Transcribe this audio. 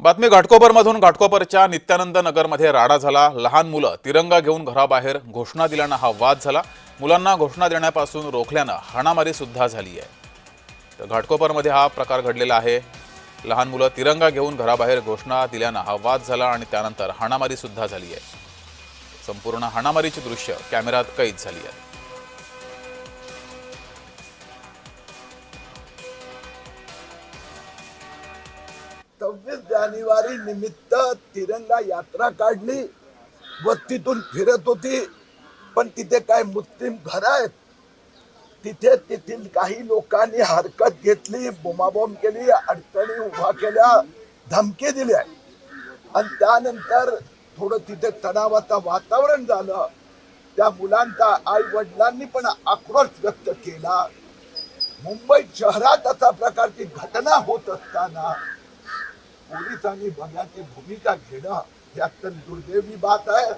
बातमी घाटकोपरमधून घाटकोपरच्या नित्यानंद नगरमध्ये राडा झाला। लहान मुलं तिरंगा घेऊन घराबाहेर घोषणा दिल्यानं हा वाद झाला। मुलांना घोषणा देण्यापासून रोखल्यानं हाणामारी सुद्धा झाली आहे। तर घाटकोपरमध्ये हा प्रकार घडलेला आहे। लहान मुलं तिरंगा घेऊन घराबाहेर घोषणा दिल्यानं हा वाद झाला आणि त्यानंतर हाणामारी सुद्धा झाली आहे। संपूर्ण हाणामारीची दृश्य कॅमेऱ्यात कैद झाली आहे। 26 जानेवारी निमित्त तिरंगा यात्रा काढली व तिथून फिरत होती, पण तिथे काय मुस्लिम घर आहेत, तिथे तेथील काही लोकांनी हरकत घेतली, बोंबाबोंब केली, अडचणी उभा केल्या, धमकी दिल्या आणि त्यानंतर थोडं तिथे तणावाचं वातावरण झालं। त्या मुलांचा आई वडिलांनी पण आक्रोश व्यक्त केला। मुंबई शहरात अशा प्रकारची घटना होत असताना पोलिसांनी बघ्याची भूमिका घेणं ही अत्यंत दुर्दैवी बात आहे।